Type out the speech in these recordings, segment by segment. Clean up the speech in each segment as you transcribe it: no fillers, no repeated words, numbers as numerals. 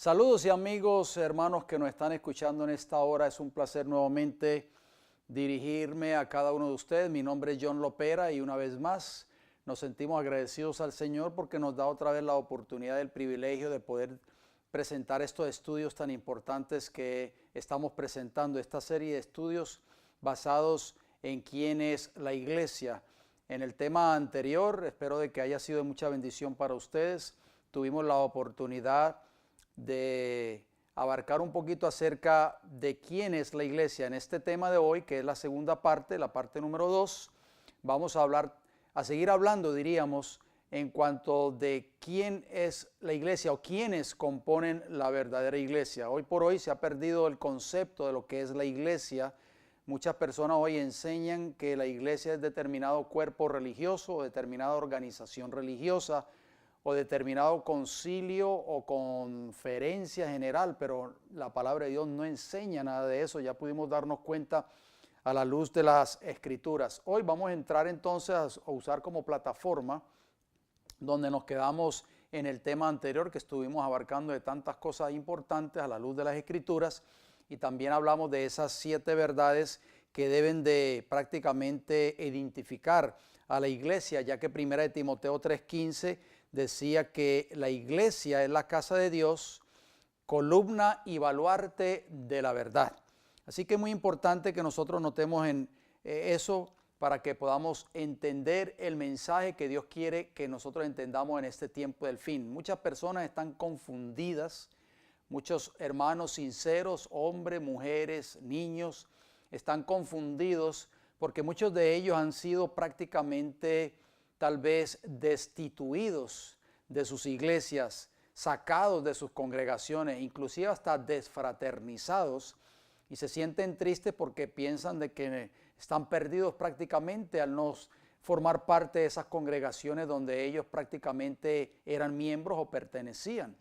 Saludos y amigos, hermanos que nos están escuchando en esta hora. Es un placer nuevamente dirigirme a cada uno de ustedes. Mi nombre es John Lopera y una vez más nos sentimos agradecidos al Señor porque nos da otra vez la oportunidad, el privilegio de poder presentar estos estudios tan importantes que estamos presentando. Esta serie de estudios basados en quién es la iglesia. En el tema anterior, espero de que haya sido de mucha bendición para ustedes. Tuvimos la oportunidad de abarcar un poquito acerca de quién es la iglesia. En este tema de hoy, que es la segunda parte, la parte número 2, vamos a seguir hablando, diríamos, en cuanto de quién es la iglesia o quiénes componen la verdadera iglesia. Hoy por hoy se ha perdido el concepto de lo que es la iglesia. Muchas personas hoy enseñan que la iglesia es determinado cuerpo religioso o determinada organización religiosa o determinado concilio o conferencia general, pero la palabra de Dios no enseña nada de eso. Ya pudimos darnos cuenta a la luz de las Escrituras. Hoy vamos a entrar entonces a usar como plataforma donde nos quedamos en el tema anterior que estuvimos abarcando de tantas cosas importantes a la luz de las Escrituras, y también hablamos de esas 7 verdades que deben de prácticamente identificar a la iglesia, ya que 1 Timoteo 3:15 decía que la iglesia es la casa de Dios, columna y baluarte de la verdad. Así que es muy importante que nosotros notemos en eso para que podamos entender el mensaje que Dios quiere que nosotros entendamos en este tiempo del fin. Muchas personas están confundidas, muchos hermanos sinceros, hombres, mujeres, niños, están confundidos porque muchos de ellos han sido prácticamente tal vez destituidos de sus iglesias, sacados de sus congregaciones, inclusive hasta desfraternizados, y se sienten tristes porque piensan de que están perdidos prácticamente al no formar parte de esas congregaciones donde ellos prácticamente eran miembros o pertenecían.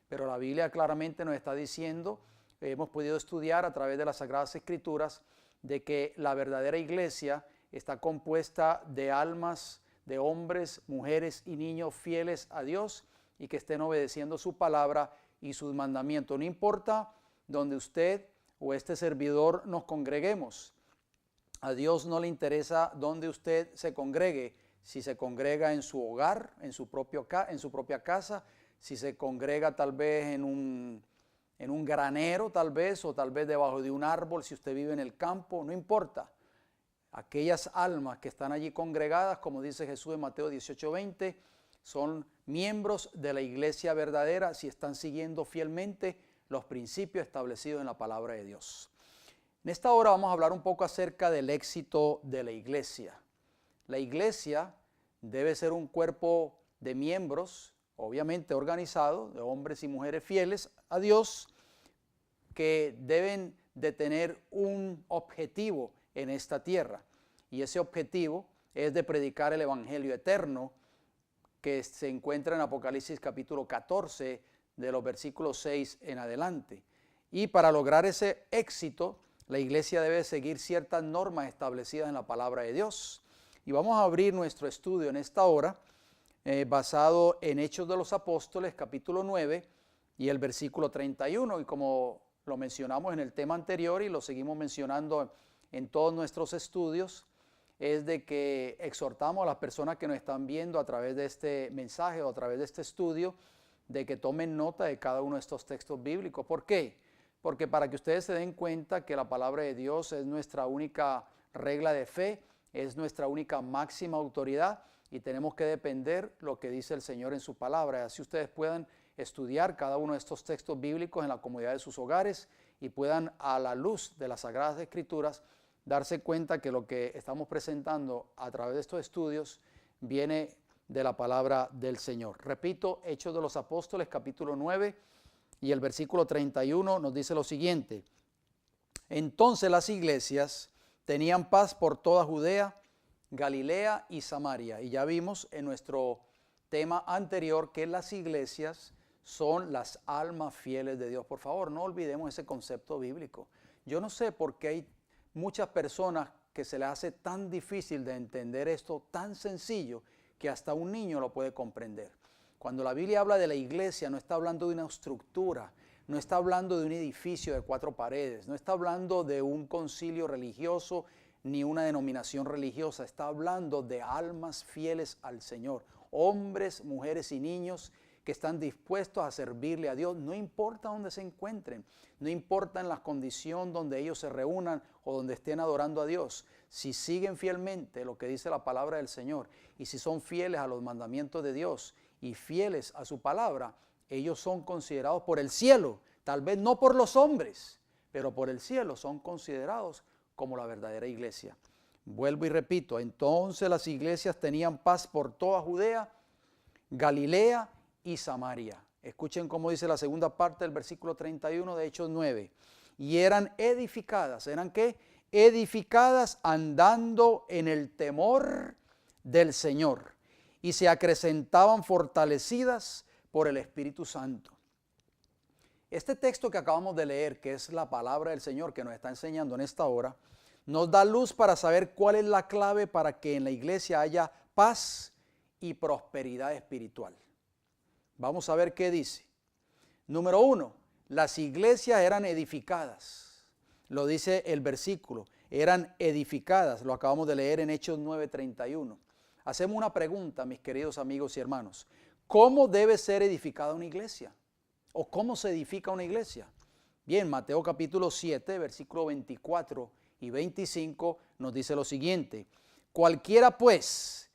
Pero la Biblia claramente nos está diciendo, hemos podido estudiar a través de las Sagradas Escrituras, de que la verdadera iglesia está compuesta de almas, de hombres, mujeres y niños fieles a Dios y que estén obedeciendo su palabra y sus mandamientos. No importa donde usted o este servidor nos congreguemos. A Dios no le interesa dónde usted se congregue, si se congrega en su hogar, en su propia casa, si se congrega tal vez en un granero tal vez, o tal vez debajo de un árbol, si usted vive en el campo, no importa. Aquellas almas que están allí congregadas, como dice Jesús en Mateo 18:20, son miembros de la iglesia verdadera si están siguiendo fielmente los principios establecidos en la palabra de Dios. En esta hora vamos a hablar un poco acerca del éxito de la iglesia. La iglesia debe ser un cuerpo de miembros, obviamente organizado, de hombres y mujeres fieles a Dios, que deben de tener un objetivo en esta tierra, y ese objetivo es de predicar el evangelio eterno que se encuentra en Apocalipsis capítulo 14 de los versículos 6 en adelante. Y para lograr ese éxito, la iglesia debe seguir ciertas normas establecidas en la palabra de Dios. Y vamos a abrir nuestro estudio en esta hora basado en Hechos de los Apóstoles capítulo 9 y el versículo 31, y como lo mencionamos en el tema anterior y lo seguimos mencionando en todos nuestros estudios, es de que exhortamos a las personas que nos están viendo a través de este mensaje o a través de este estudio, de que tomen nota de cada uno de estos textos bíblicos. ¿Por qué? Porque para que ustedes se den cuenta que la palabra de Dios es nuestra única regla de fe, es nuestra única máxima autoridad, y tenemos que depender lo que dice el Señor en su palabra. Así ustedes puedan estudiar cada uno de estos textos bíblicos en la comodidad de sus hogares y puedan, a la luz de las Sagradas Escrituras, darse cuenta que lo que estamos presentando a través de estos estudios viene de la palabra del Señor. Repito, Hechos de los Apóstoles capítulo 9 y el versículo 31 nos dice lo siguiente: entonces las iglesias tenían paz por toda Judea, Galilea y Samaria. Y ya vimos en nuestro tema anterior que las iglesias son las almas fieles de Dios. Por favor, no olvidemos ese concepto bíblico. Yo no sé por qué hay muchas personas que se les hace tan difícil de entender esto tan sencillo que hasta un niño lo puede comprender. Cuando la Biblia habla de la iglesia, no está hablando de una estructura. no está hablando de un edificio de 4 paredes, no está hablando de un concilio religioso ni una denominación religiosa, está hablando de almas fieles al Señor, hombres, mujeres y niños que están dispuestos a servirle a Dios, no importa dónde se encuentren, no importa en la condición donde ellos se reúnan o donde estén adorando a Dios. Si siguen fielmente lo que dice la palabra del Señor y si son fieles a los mandamientos de Dios y fieles a su palabra, ellos son considerados por el cielo, tal vez no por los hombres, pero por el cielo son considerados como la verdadera iglesia. Vuelvo y repito, entonces las iglesias tenían paz por toda Judea, Galilea y Samaria. Escuchen cómo dice la segunda parte del versículo 31 de Hechos 9. Y eran edificadas, ¿eran qué? Edificadas andando en el temor del Señor y se acrecentaban fortalecidas por el Espíritu Santo. Este texto que acabamos de leer, que es la palabra del Señor que nos está enseñando en esta hora, nos da luz para saber cuál es la clave para que en la iglesia haya paz y prosperidad espiritual. Vamos a ver qué dice. Número 1, las iglesias eran edificadas. Lo dice el versículo, eran edificadas. Lo acabamos de leer en Hechos 9:31. Hacemos una pregunta, mis queridos amigos y hermanos. ¿Cómo debe ser edificada una iglesia? ¿O cómo se edifica una iglesia? Bien, Mateo capítulo 7, versículo 24 y 25 nos dice lo siguiente. Cualquiera pues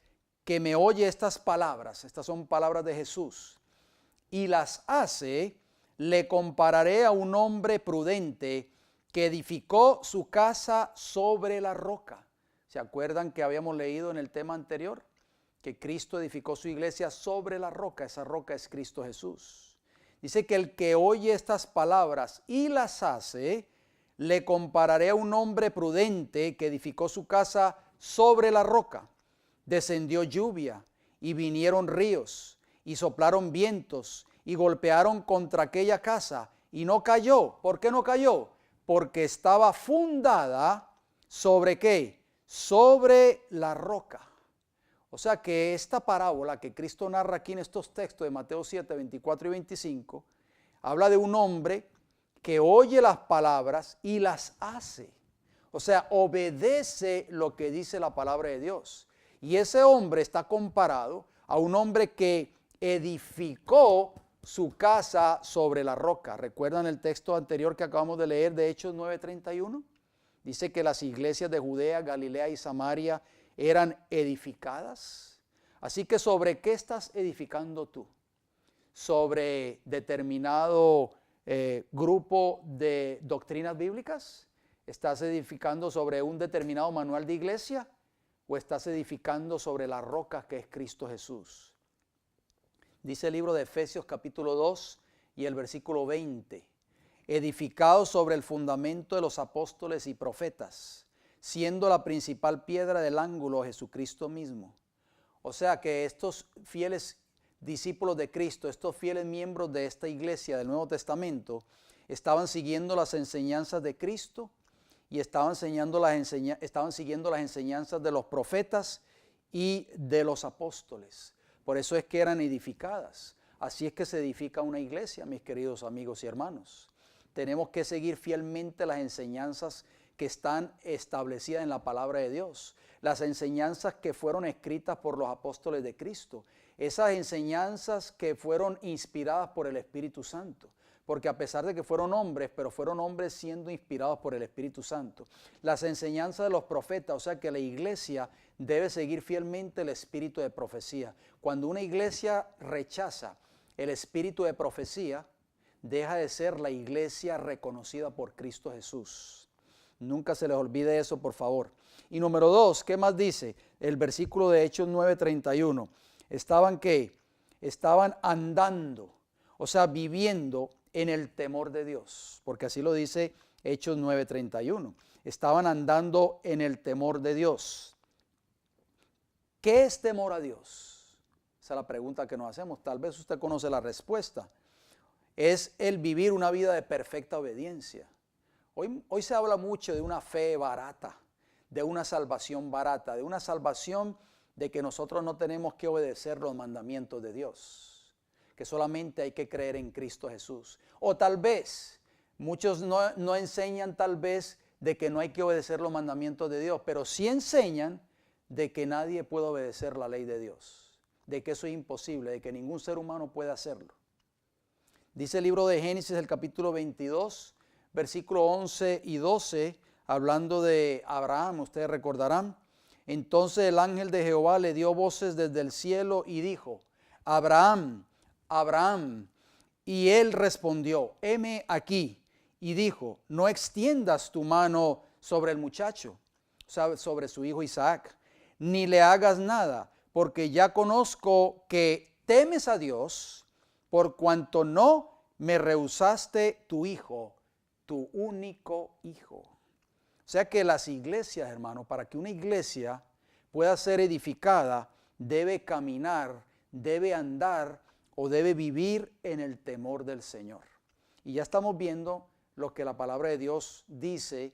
que me oye estas palabras, estas son palabras de Jesús, y las hace, le compararé a un hombre prudente que edificó su casa sobre la roca. ¿Se acuerdan que habíamos leído en el tema anterior? Que Cristo edificó su iglesia sobre la roca. Esa roca es Cristo Jesús. Dice que el que oye estas palabras y las hace, le compararé a un hombre prudente que edificó su casa sobre la roca. Descendió lluvia y vinieron ríos y soplaron vientos y golpearon contra aquella casa y no cayó. ¿Por qué no cayó? Porque estaba fundada ¿sobre qué? Sobre la roca. O sea que esta parábola que Cristo narra aquí en estos textos de Mateo 7, 24 y 25, habla de un hombre que oye las palabras y las hace. O sea, obedece lo que dice la palabra de Dios. Y ese hombre está comparado a un hombre que edificó su casa sobre la roca. ¿Recuerdan el texto anterior que acabamos de leer de Hechos 9:31? Dice que las iglesias de Judea, Galilea y Samaria eran edificadas. Así que ¿sobre qué estás edificando tú? ¿Sobre determinado grupo de doctrinas bíblicas? ¿Estás edificando sobre un determinado manual de iglesia? ¿O estás edificando sobre la roca que es Cristo Jesús? Dice el libro de Efesios capítulo 2 y el versículo 20. Edificados sobre el fundamento de los apóstoles y profetas, siendo la principal piedra del ángulo Jesucristo mismo. O sea que estos fieles discípulos de Cristo, estos fieles miembros de esta iglesia del Nuevo Testamento, estaban siguiendo las enseñanzas de Cristo y estaban siguiendo las enseñanzas de los profetas y de los apóstoles. Por eso es que eran edificadas. Así es que se edifica una iglesia, mis queridos amigos y hermanos. Tenemos que seguir fielmente las enseñanzas que están establecidas en la palabra de Dios, las enseñanzas que fueron escritas por los apóstoles de Cristo, esas enseñanzas que fueron inspiradas por el Espíritu Santo, porque a pesar de que fueron hombres, pero fueron hombres siendo inspirados por el Espíritu Santo. Las enseñanzas de los profetas, o sea que la iglesia debe seguir fielmente el espíritu de profecía. Cuando una iglesia rechaza el espíritu de profecía, deja de ser la iglesia reconocida por Cristo Jesús. Nunca se les olvide eso, por favor. Y número 2, ¿qué más dice? El versículo de Hechos 9:31. ¿Estaban qué? Estaban andando, o sea, viviendo en el temor de Dios, porque así lo dice Hechos 9:31. Estaban andando en el temor de Dios. ¿Qué es temor a Dios? Esa es la pregunta que nos hacemos. Tal vez usted conoce la respuesta. Es el vivir una vida de perfecta obediencia. Hoy se habla mucho de una fe barata, de una salvación barata, de una salvación de que nosotros no tenemos que obedecer los mandamientos de Dios. que solamente hay que creer en Cristo Jesús. O tal vez, muchos no enseñan tal vez de que no hay que obedecer los mandamientos de Dios, pero sí enseñan de que nadie puede obedecer la ley de Dios, de que eso es imposible, de que ningún ser humano puede hacerlo. Dice el libro de Génesis, el capítulo 22, versículo 11 y 12, hablando de Abraham, ustedes recordarán. Entonces el ángel de Jehová le dio voces desde el cielo y dijo: Abraham, Abraham. Y él respondió: heme aquí. Y dijo: no extiendas tu mano sobre el muchacho, o sea, sobre su hijo Isaac, ni le hagas nada, porque ya conozco que temes a Dios, por cuanto no me rehusaste tu hijo, tu único hijo. O sea que las iglesias, hermano, para que una iglesia pueda ser edificada, debe caminar, debe andar o debe vivir en el temor del Señor. Y ya estamos viendo lo que la palabra de Dios dice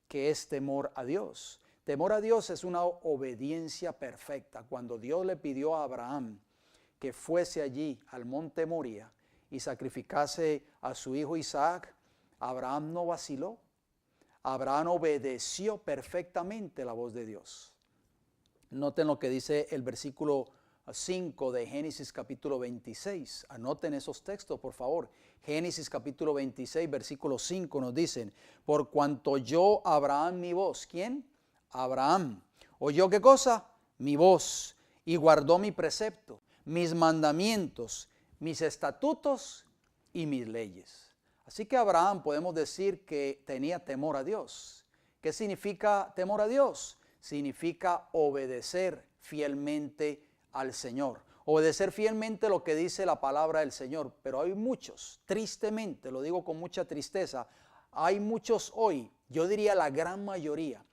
que es temor a Dios. Temor a Dios es una obediencia perfecta. Cuando Dios le pidió a Abraham que fuese allí al monte Moria y sacrificase a su hijo Isaac, Abraham no vaciló. Abraham obedeció perfectamente la voz de Dios. Noten lo que dice el versículo 5 de Génesis capítulo 26. Anoten esos textos, por favor. Génesis capítulo 26, versículo 5 nos dicen: por cuanto oyó Abraham mi voz. ¿Quién? Abraham. ¿Oyó qué cosa? Mi voz. Y guardó mi precepto, mis mandamientos, mis estatutos y mis leyes. Así que Abraham podemos decir que tenía temor a Dios. ¿Qué significa temor a Dios? Significa obedecer fielmente al Señor. Obedecer fielmente lo que dice la palabra del Señor. Pero hay muchos, tristemente, lo digo con mucha tristeza, hay muchos hoy, yo diría la gran mayoría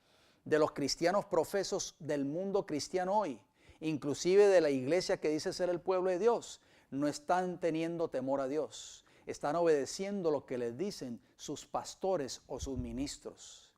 de los cristianos profesos del mundo cristiano hoy, inclusive de la iglesia que dice ser el pueblo de Dios, no están teniendo temor a Dios. Están obedeciendo lo que les dicen sus pastores o sus ministros.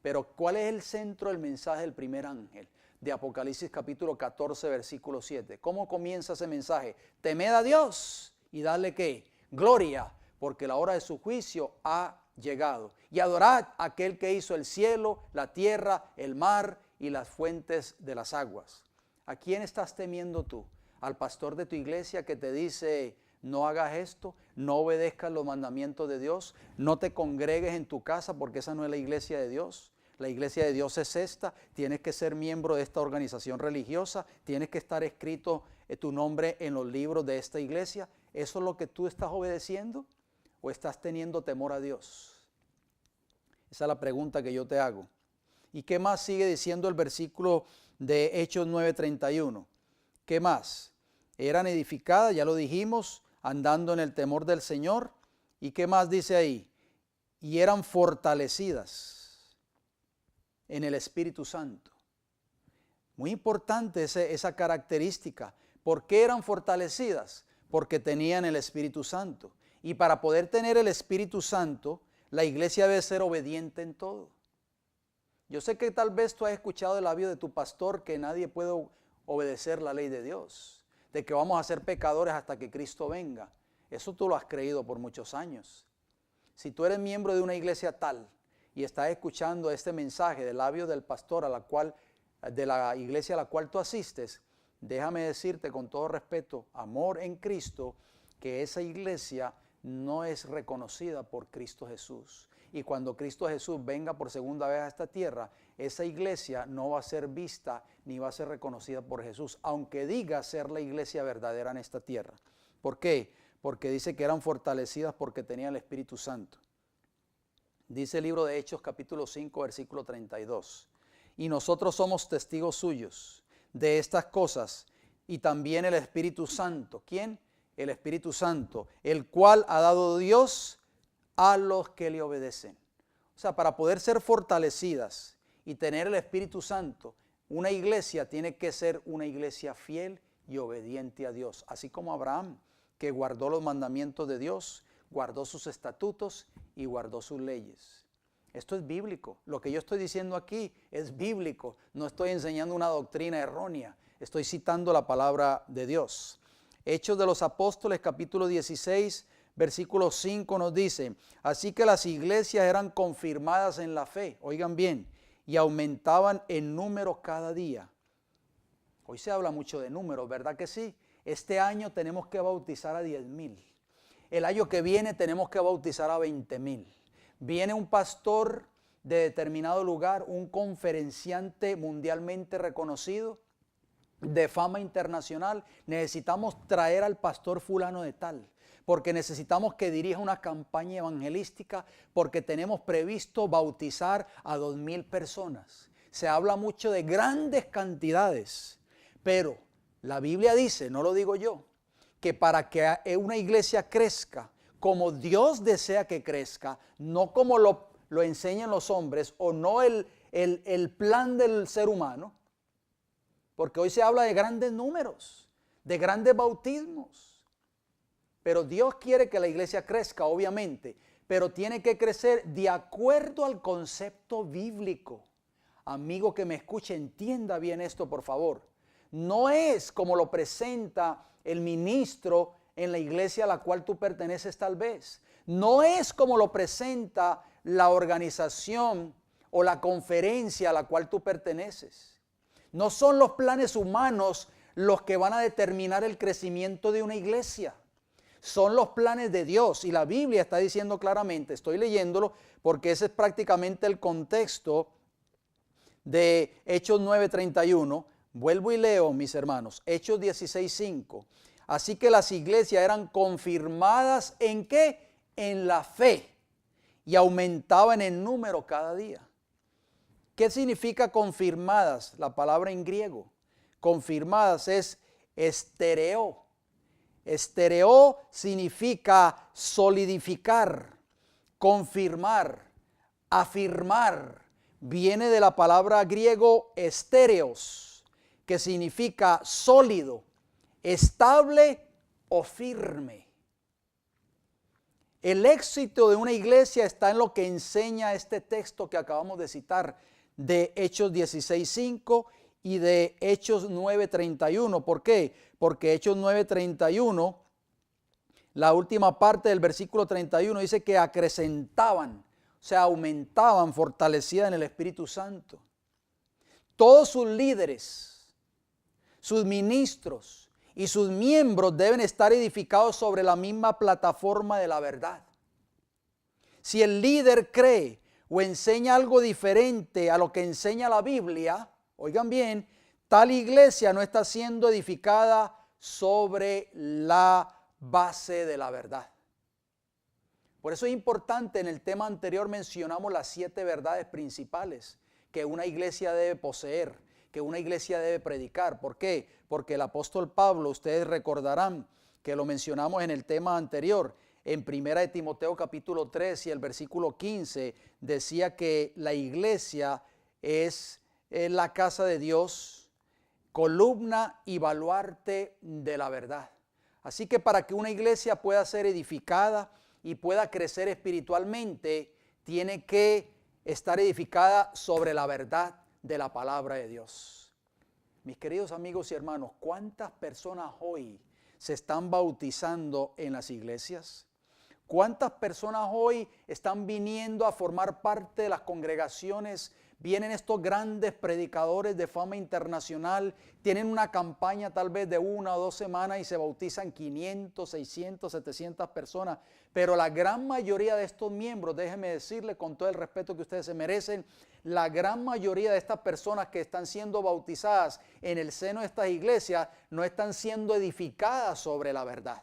Pero ¿cuál es el centro del mensaje del primer ángel de Apocalipsis capítulo 14, versículo 7? ¿Cómo comienza ese mensaje? Temed a Dios y dadle ¿qué? Gloria, porque la hora de su juicio ha llegado. Y adorad a aquel que hizo el cielo, la tierra, el mar y las fuentes de las aguas. ¿A quién estás temiendo tú? ¿Al pastor de tu iglesia que te dice: no hagas esto, no obedezcas los mandamientos de Dios, no te congregues en tu casa porque esa no es la iglesia de Dios? La iglesia de Dios es esta, tienes que ser miembro de esta organización religiosa, tienes que estar escrito tu nombre en los libros de esta iglesia. ¿Eso es lo que tú estás obedeciendo o estás teniendo temor a Dios? Esa es la pregunta que yo te hago. ¿Y qué más sigue diciendo el versículo de Hechos 9:31? ¿Qué más? Eran edificadas, ya lo dijimos, andando en el temor del Señor. ¿Y qué más dice ahí? Y eran fortalecidas en el Espíritu Santo. Muy importante esa característica. ¿Por qué eran fortalecidas? Porque tenían el Espíritu Santo. Y para poder tener el Espíritu Santo, la iglesia debe ser obediente en todo. Yo sé que tal vez tú has escuchado del labio de tu pastor que nadie puede obedecer la ley de Dios, de que vamos a ser pecadores hasta que Cristo venga. Eso tú lo has creído por muchos años. Si tú eres miembro de una iglesia tal y estás escuchando este mensaje del labio del pastor de la iglesia a la cual tú asistes, déjame decirte con todo respeto, amor en Cristo, que esa iglesia no es reconocida por Cristo Jesús. Y cuando Cristo Jesús venga por segunda vez a esta tierra, esa iglesia no va a ser vista ni va a ser reconocida por Jesús, aunque diga ser la iglesia verdadera en esta tierra. ¿Por qué? Porque dice que eran fortalecidas porque tenían el Espíritu Santo. Dice el libro de Hechos capítulo 5, versículo 32. Y nosotros somos testigos suyos de estas cosas y también el Espíritu Santo. ¿Quién? El Espíritu Santo, el cual ha dado Dios a los que le obedecen. O sea, para poder ser fortalecidas y tener el Espíritu Santo, una iglesia tiene que ser una iglesia fiel y obediente a Dios. Así como Abraham, que guardó los mandamientos de Dios, guardó sus estatutos y guardó sus leyes. Esto es bíblico. Lo que yo estoy diciendo aquí es bíblico. No estoy enseñando una doctrina errónea. Estoy citando la palabra de Dios. Hechos de los Apóstoles, capítulo 16, versículo 5 nos dice: así que las iglesias eran confirmadas en la fe, oigan bien, y aumentaban en número cada día. Hoy se habla mucho de números, ¿verdad que sí? Este año tenemos que bautizar a 10,000. El año que viene tenemos que bautizar a 20,000. Viene un pastor de determinado lugar, un conferenciante mundialmente reconocido, de fama internacional. Necesitamos traer al pastor fulano de tal, porque necesitamos que dirija una campaña evangelística, porque tenemos previsto bautizar a 2,000 personas. Se habla mucho de grandes cantidades, pero la Biblia dice, no lo digo yo, que para que una iglesia crezca como Dios desea que crezca, no como lo enseñan los hombres o no el plan del ser humano, porque hoy se habla de grandes números, de grandes bautismos, pero Dios quiere que la iglesia crezca, obviamente, pero tiene que crecer de acuerdo al concepto bíblico. Amigo que me escuche, entienda bien esto, por favor. No es como lo presenta el ministro en la iglesia a la cual tú perteneces tal vez. No es como lo presenta la organización o la conferencia a la cual tú perteneces. No son los planes humanos los que van a determinar el crecimiento de una iglesia. Son los planes de Dios. Y la Biblia está diciendo claramente, estoy leyéndolo porque ese es prácticamente el contexto de Hechos 9:31. Vuelvo y leo, mis hermanos, Hechos 16:5. Así que las iglesias eran confirmadas ¿en qué? En la fe, y aumentaban en número cada día. ¿Qué significa confirmadas? La palabra en griego. Confirmadas es estereo. Estereo significa solidificar, confirmar, afirmar. Viene de la palabra griego estéreos, que significa sólido, estable o firme. El éxito de una iglesia está en lo que enseña este texto que acabamos de citar de Hechos 16:5 y de Hechos 9:31. ¿Por qué? Porque Hechos 9:31, la última parte del versículo 31 dice que acrecentaban, o sea, aumentaban, fortalecían el Espíritu Santo. Todos sus líderes, sus ministros y sus miembros deben estar edificados sobre la misma plataforma de la verdad. Si el líder cree o enseña algo diferente a lo que enseña la Biblia, oigan bien, tal iglesia no está siendo edificada sobre la base de la verdad. Por eso es importante, en el tema anterior mencionamos las 7 verdades principales que una iglesia debe poseer, que una iglesia debe predicar. ¿Por qué? Porque el apóstol Pablo, ustedes recordarán que lo mencionamos en el tema anterior, en 1 de Timoteo capítulo 3 y el versículo 15, decía que la iglesia es la casa de Dios, columna y baluarte de la verdad. Así que para que una iglesia pueda ser edificada y pueda crecer espiritualmente, tiene que estar edificada sobre la verdad de la palabra de Dios. Mis queridos amigos y hermanos, ¿cuántas personas hoy se están bautizando en las iglesias? ¿Cuántas personas hoy están viniendo a formar parte de las congregaciones? Vienen estos grandes predicadores de fama internacional, tienen una campaña tal vez de 1 o 2 semanas y se bautizan 500, 600, 700 personas. Pero la gran mayoría de estos miembros, déjenme decirle con todo el respeto que ustedes se merecen, la gran mayoría de estas personas que están siendo bautizadas en el seno de estas iglesias no están siendo edificadas sobre la verdad.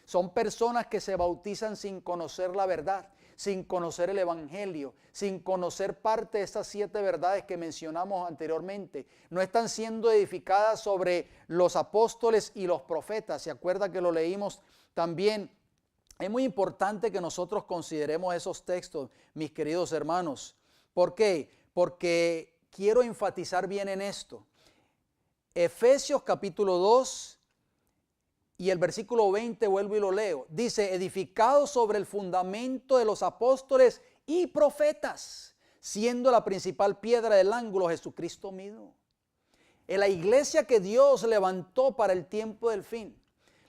Son personas que se bautizan sin conocer la verdad, sin conocer el evangelio, sin conocer parte de estas 7 verdades que mencionamos anteriormente. No están siendo edificadas sobre los apóstoles y los profetas. ¿Se acuerda que lo leímos también? Es muy importante que nosotros consideremos esos textos, mis queridos hermanos. ¿Por qué? Porque quiero enfatizar bien en esto. Efesios capítulo 2 y el versículo 20, vuelvo y lo leo. Dice, edificados sobre el fundamento de los apóstoles y profetas, siendo la principal piedra del ángulo Jesucristo mismo. En la iglesia que Dios levantó para el tiempo del fin.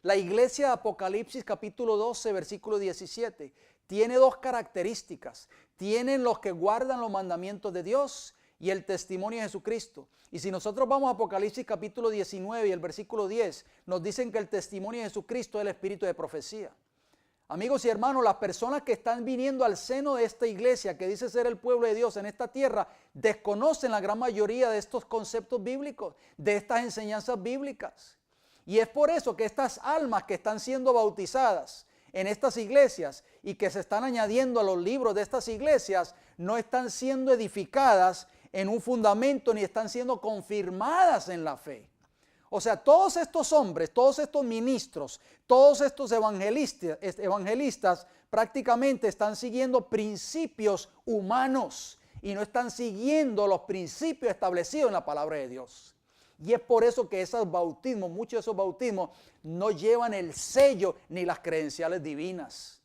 La iglesia de Apocalipsis capítulo 12, versículo 17, tiene dos características. Tienen los que guardan los mandamientos de Dios y el testimonio de Jesucristo. Y si nosotros vamos a Apocalipsis capítulo 19 y el versículo 10, nos dicen que el testimonio de Jesucristo es el espíritu de profecía. Amigos y hermanos, las personas que están viniendo al seno de esta iglesia, que dice ser el pueblo de Dios en esta tierra, desconocen la gran mayoría de estos conceptos bíblicos, de estas enseñanzas bíblicas. Y es por eso que estas almas que están siendo bautizadas en estas iglesias y que se están añadiendo a los libros de estas iglesias, no están siendo edificadas en un fundamento ni están siendo confirmadas en la fe. O sea, todos estos hombres, todos estos ministros, todos estos evangelistas prácticamente están siguiendo principios humanos y no están siguiendo los principios establecidos en la palabra de Dios. Y es por eso que esos bautismos, muchos de esos bautismos no llevan el sello ni las credenciales divinas.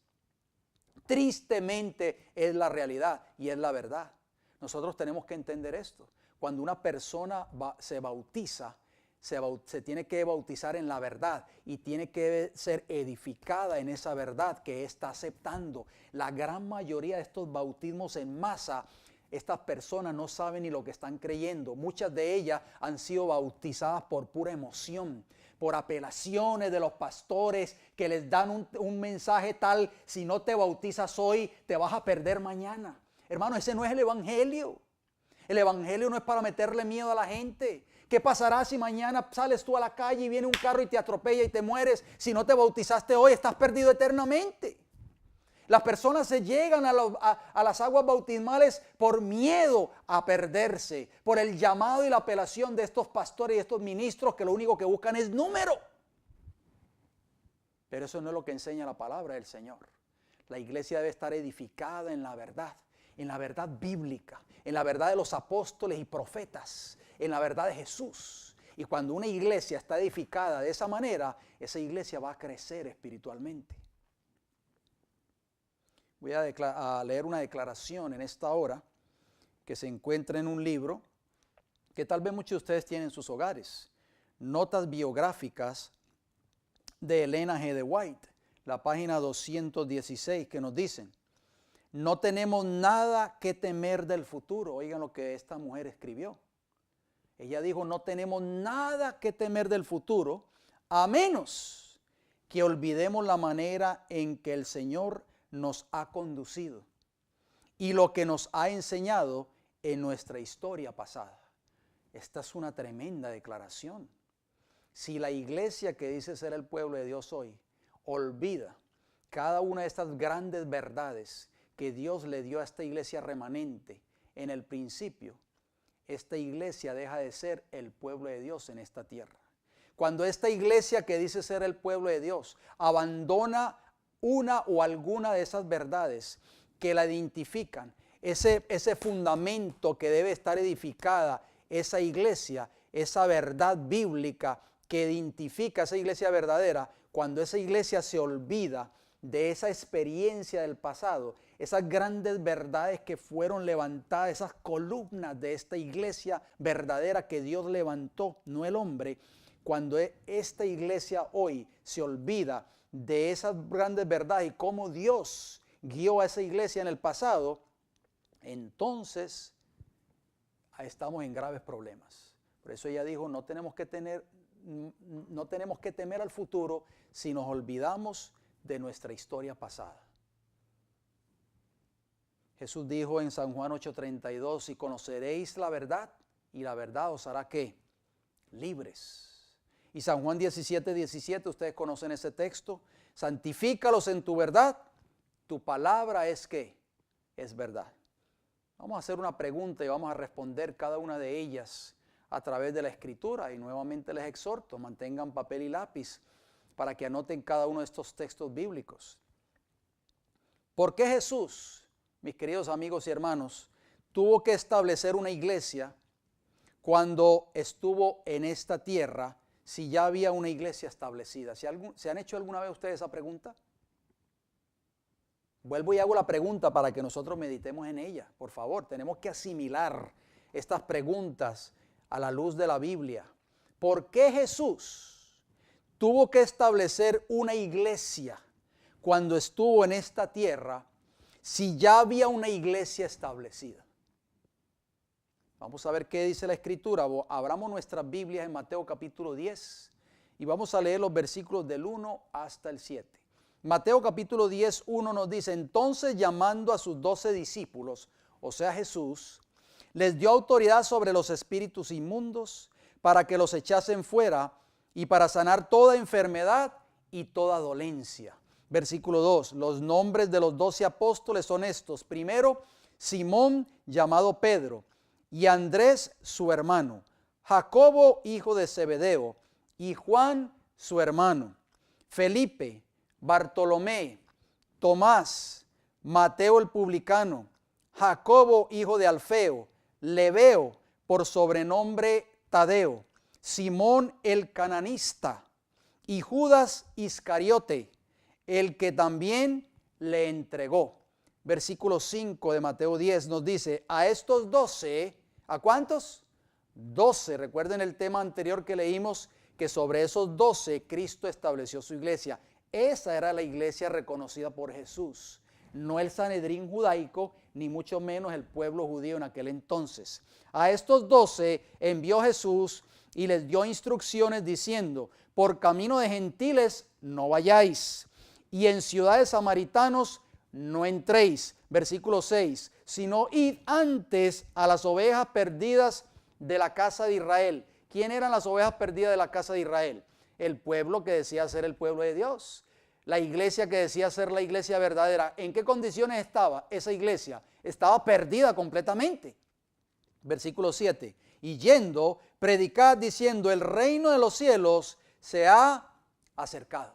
Tristemente es la realidad y es la verdad. Nosotros tenemos que entender esto. Cuando una persona se bautiza, se tiene que bautizar en la verdad y tiene que ser edificada en esa verdad que está aceptando. La gran mayoría de estos bautismos en masa, estas personas no saben ni lo que están creyendo. Muchas de ellas han sido bautizadas por pura emoción, por apelaciones de los pastores que les dan un mensaje tal: si no te bautizas hoy, te vas a perder mañana. Hermano, ese no es el evangelio. El evangelio no es para meterle miedo a la gente. ¿Qué pasará si mañana sales tú a la calle y viene un carro y te atropella y te mueres? Si no te bautizaste hoy, estás perdido eternamente. Las personas se llegan a las aguas bautismales por miedo a perderse, por el llamado y la apelación de estos pastores y estos ministros que lo único que buscan es número. Pero eso no es lo que enseña la palabra del Señor. La iglesia debe estar edificada en la verdad bíblica, en la verdad de los apóstoles y profetas, en la verdad de Jesús. Y cuando una iglesia está edificada de esa manera, esa iglesia va a crecer espiritualmente. Voy a leer una declaración en esta hora que se encuentra en un libro que tal vez muchos de ustedes tienen en sus hogares. Notas biográficas de Elena G. de White, la página 216, que nos dicen: no tenemos nada que temer del futuro. Oigan lo que esta mujer escribió. Ella dijo: no tenemos nada que temer del futuro, a menos que olvidemos la manera en que el Señor nos ha conducido y lo que nos ha enseñado en nuestra historia pasada. Esta es una tremenda declaración. Si la iglesia que dice ser el pueblo de Dios hoy olvida cada una de estas grandes verdades que Dios le dio a esta iglesia remanente en el principio, esta iglesia deja de ser el pueblo de Dios en esta tierra. Cuando esta iglesia que dice ser el pueblo de Dios abandona una o alguna de esas verdades que la identifican, ese fundamento que debe estar edificada esa iglesia, esa verdad bíblica que identifica a esa iglesia verdadera, cuando esa iglesia se olvida de esa experiencia del pasado, esas grandes verdades que fueron levantadas, esas columnas de esta iglesia verdadera que Dios levantó, no el hombre, cuando esta iglesia hoy se olvida de esas grandes verdades y cómo Dios guió a esa iglesia en el pasado, entonces estamos en graves problemas. Por eso ella dijo: no tenemos que temer al futuro si nos olvidamos de nuestra historia pasada. Jesús dijo en San Juan 8:32: y conoceréis la verdad, y la verdad os hará ¿qué? Libres. Y San Juan 17:17, ustedes conocen ese texto: santifícalos en tu verdad, tu palabra es ¿qué? Es verdad. Vamos a hacer una pregunta y vamos a responder cada una de ellas a través de la Escritura, y nuevamente les exhorto, mantengan papel y lápiz para que anoten cada uno de estos textos bíblicos. ¿Por qué Jesús, mis queridos amigos y hermanos, tuvo que establecer una iglesia cuando estuvo en esta tierra, si ya había una iglesia establecida? ¿Se han hecho alguna vez ustedes esa pregunta? Vuelvo y hago la pregunta para que nosotros meditemos en ella. Por favor, tenemos que asimilar estas preguntas a la luz de la Biblia. ¿Por qué Jesús tuvo que establecer una iglesia cuando estuvo en esta tierra si ya había una iglesia establecida? Vamos a ver qué dice la Escritura. Abramos nuestras Biblias en Mateo capítulo 10 y vamos a leer los versículos del 1 hasta el 7. Mateo capítulo 10, 1 nos dice: entonces, llamando a sus 12 discípulos, o sea Jesús, les dio autoridad sobre los espíritus inmundos para que los echasen fuera y para sanar toda enfermedad y toda dolencia. Versículo 2, los nombres de los 12 apóstoles son estos. Primero, Simón, llamado Pedro, y Andrés, su hermano, Jacobo, hijo de Zebedeo, y Juan, su hermano, Felipe, Bartolomé, Tomás, Mateo el publicano, Jacobo, hijo de Alfeo, Lebeo, por sobrenombre Tadeo, Simón el cananista, y Judas Iscariote, el que también le entregó. Versículo 5 de Mateo 10 nos dice: a estos 12, ¿a cuántos? 12. Recuerden el tema anterior que leímos, que sobre esos 12 Cristo estableció su iglesia. Esa era la iglesia reconocida por Jesús, no el Sanedrín judaico, ni mucho menos el pueblo judío en aquel entonces. A estos 12 envió Jesús y les dio instrucciones diciendo: por camino de gentiles no vayáis, y en ciudades samaritanos no entréis. Versículo 6, sino id antes a las ovejas perdidas de la casa de Israel. ¿Quién eran las ovejas perdidas de la casa de Israel? El pueblo que decía ser el pueblo de Dios. La iglesia que decía ser la iglesia verdadera. ¿En qué condiciones estaba esa iglesia? Estaba perdida completamente. Versículo 7, y yendo, predicad diciendo: el reino de los cielos se ha acercado.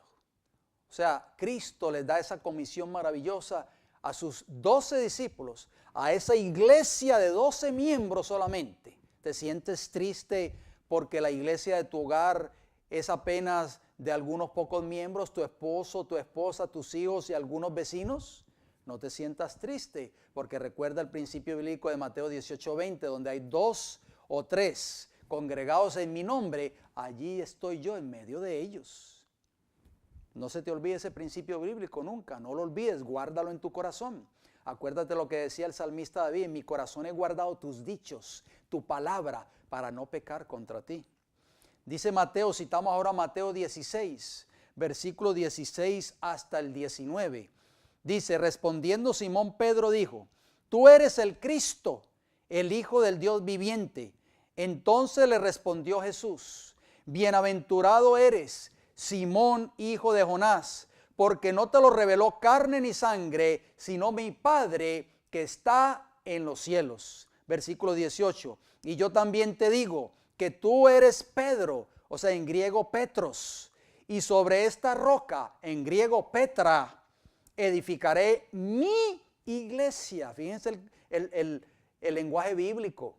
O sea, Cristo les da esa comisión maravillosa a sus 12 discípulos, a esa iglesia de 12 miembros solamente. ¿Te sientes triste porque la iglesia de tu hogar es apenas de algunos pocos miembros, tu esposo, tu esposa, tus hijos y algunos vecinos? No te sientas triste, porque recuerda el principio bíblico de Mateo 18:20, donde hay 2 o 3 congregados en mi nombre, allí estoy yo en medio de ellos. No se te olvide ese principio bíblico nunca, no lo olvides, guárdalo en tu corazón. Acuérdate lo que decía el salmista David: en mi corazón he guardado tus dichos, tu palabra, para no pecar contra ti. Dice Mateo, citamos ahora Mateo 16, versículo 16 hasta el 19. Dice: respondiendo Simón Pedro dijo: tú eres el Cristo, el Hijo del Dios viviente. Entonces le respondió Jesús: bienaventurado eres, Simón, hijo de Jonás, porque no te lo reveló carne ni sangre, sino mi Padre que está en los cielos. Versículo 18, y yo también te digo que tú eres Pedro, o sea, en griego Petros, y sobre esta roca, en griego Petra, edificaré mi iglesia. Fíjense el lenguaje bíblico.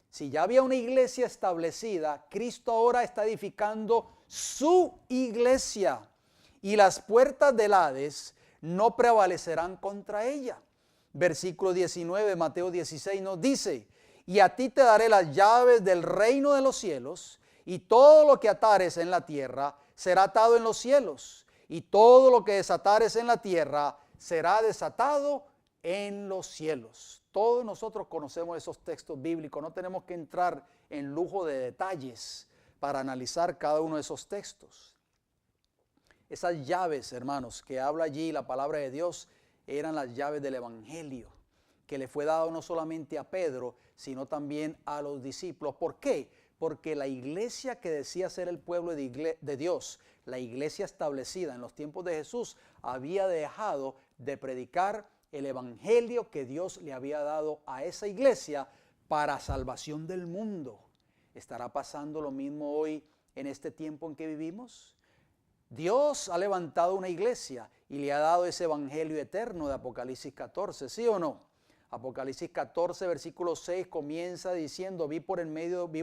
Si ya había una iglesia establecida, Cristo ahora está edificando su iglesia, y las puertas del Hades no prevalecerán contra ella. Versículo 19, Mateo 16 nos dice: y a ti te daré las llaves del reino de los cielos, y todo lo que atares en la tierra será atado en los cielos, y todo lo que desatares en la tierra será desatado en los cielos. Todos nosotros conocemos esos textos bíblicos, no tenemos que entrar en lujo de detalles para analizar cada uno de esos textos. Esas llaves, hermanos, que habla allí la palabra de Dios, eran las llaves del Evangelio, que le fue dado no solamente a Pedro, sino también a los discípulos. ¿Por qué? Porque la iglesia que decía ser el pueblo de Dios, la iglesia establecida en los tiempos de Jesús, había dejado de predicar el evangelio que Dios le había dado a esa iglesia para salvación del mundo. ¿Estará pasando lo mismo hoy en este tiempo en que vivimos? Dios ha levantado una iglesia y le ha dado ese evangelio eterno de Apocalipsis 14, ¿sí o no? Apocalipsis 14, versículo 6 comienza diciendo: vi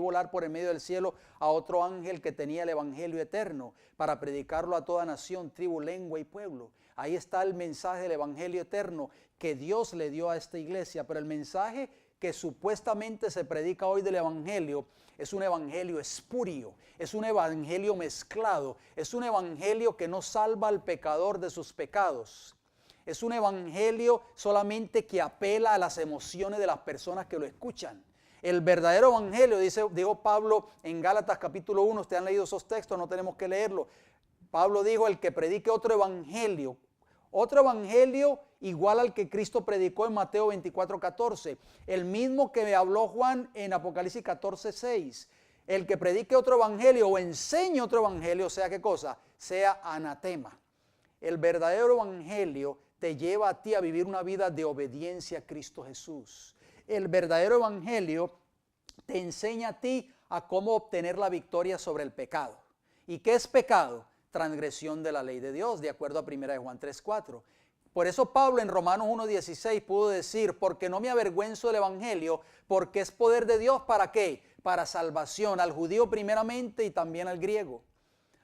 volar por el medio del cielo a otro ángel que tenía el evangelio eterno para predicarlo a toda nación, tribu, lengua y pueblo. Ahí está el mensaje del evangelio eterno que Dios le dio a esta iglesia, pero el mensaje que supuestamente se predica hoy del evangelio es un evangelio espurio, es un evangelio mezclado, es un evangelio que no salva al pecador de sus pecados. Es un evangelio solamente que apela a las emociones de las personas que lo escuchan. El verdadero evangelio, dijo Pablo en Gálatas capítulo 1, ustedes han leído esos textos, no tenemos que leerlo. Pablo dijo, el que predique otro evangelio igual al que Cristo predicó en Mateo 24:14, el mismo que habló Juan en Apocalipsis 14:6. El que predique otro evangelio o enseñe otro evangelio, sea qué cosa, sea anatema. El verdadero evangelio te lleva a ti a vivir una vida de obediencia a Cristo Jesús. El verdadero evangelio te enseña a ti a cómo obtener la victoria sobre el pecado. ¿Y qué es pecado? Transgresión de la ley de Dios, de acuerdo a 1 Juan 3:4. Por eso Pablo en Romanos 1:16 pudo decir, porque no me avergüenzo del evangelio, porque es poder de Dios, ¿para qué? Para salvación, al judío primeramente y también al griego.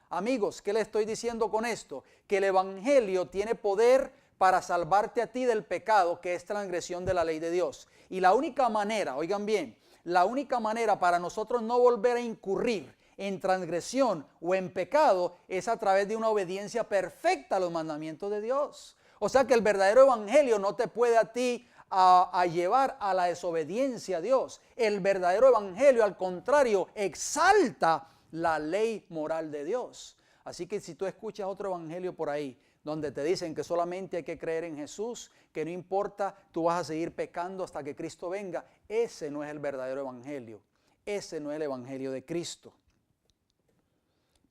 Amigos, ¿qué le estoy diciendo con esto? Que el evangelio tiene poder para salvarte a ti del pecado, que es transgresión de la ley de Dios. Y la única manera, oigan bien, la única manera para nosotros no volver a incurrir en transgresión o en pecado es a través de una obediencia perfecta a los mandamientos de Dios. O sea que el verdadero evangelio no te puede a ti a llevar a la desobediencia a Dios. El verdadero evangelio, al contrario, exalta la ley moral de Dios. Así que si tú escuchas otro evangelio por ahí, donde te dicen que solamente hay que creer en Jesús, que no importa, tú vas a seguir pecando hasta que Cristo venga, ese no es el verdadero evangelio. Ese no es el evangelio de Cristo.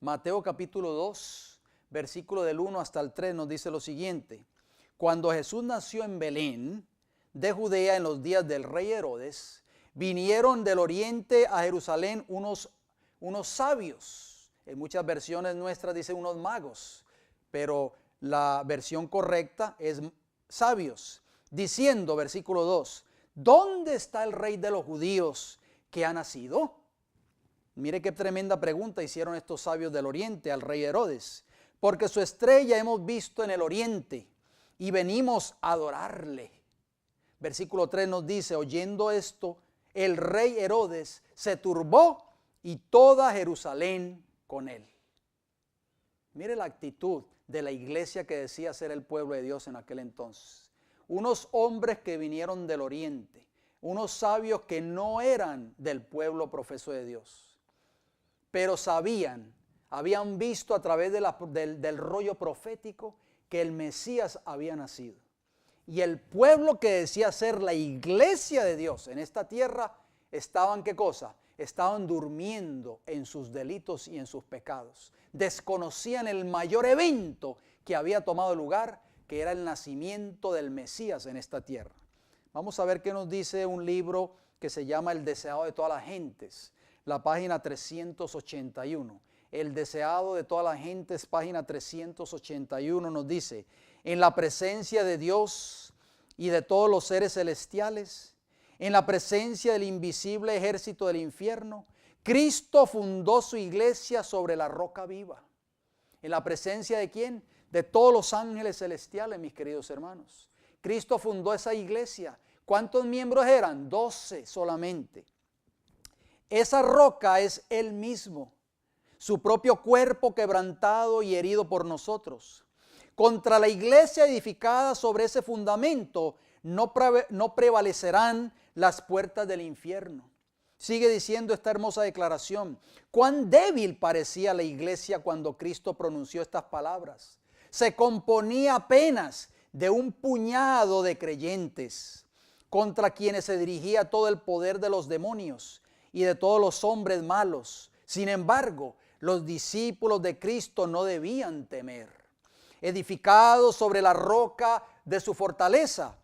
Mateo capítulo 2, versículo del 1 hasta el 3 nos dice lo siguiente. Cuando Jesús nació en Belén de Judea en los días del rey Herodes, vinieron del oriente a Jerusalén unos sabios. En muchas versiones nuestras dice unos magos, pero la versión correcta es sabios, diciendo, versículo 2, ¿dónde está el rey de los judíos que ha nacido? Mire qué tremenda pregunta hicieron estos sabios del oriente al rey Herodes. Porque su estrella hemos visto en el oriente y venimos a adorarle. Versículo 3 nos dice, oyendo esto, el rey Herodes se turbó y toda Jerusalén con él. Mire la actitud de la iglesia que decía ser el pueblo de Dios en aquel entonces. Unos hombres que vinieron del oriente, unos sabios que no eran del pueblo profeso de Dios, pero habían visto a través del rollo profético que el Mesías había nacido. Y el pueblo que decía ser la iglesia de Dios en esta tierra, estaban ¿qué cosa? Estaban durmiendo en sus delitos y en sus pecados. Desconocían el mayor evento que había tomado lugar, que era el nacimiento del Mesías en esta tierra. Vamos a ver qué nos dice un libro que se llama El deseado de todas las gentes, la página 381. El deseado de todas las gentes, página 381, nos dice, en la presencia de Dios y de todos los seres celestiales, en la presencia del invisible ejército del infierno, Cristo fundó su iglesia sobre la roca viva. ¿En la presencia de quién? De todos los ángeles celestiales, mis queridos hermanos. Cristo fundó esa iglesia. ¿Cuántos miembros eran? 12 solamente. Esa roca es Él mismo, su propio cuerpo quebrantado y herido por nosotros. Contra la iglesia edificada sobre ese fundamento no prevalecerán las puertas del infierno. Sigue diciendo esta hermosa declaración. Cuán débil parecía la iglesia cuando Cristo pronunció estas palabras. Se componía apenas de un puñado de creyentes contra quienes se dirigía todo el poder de los demonios y de todos los hombres malos. Sin embargo, los discípulos de Cristo no debían temer. Edificados sobre la roca de su fortaleza,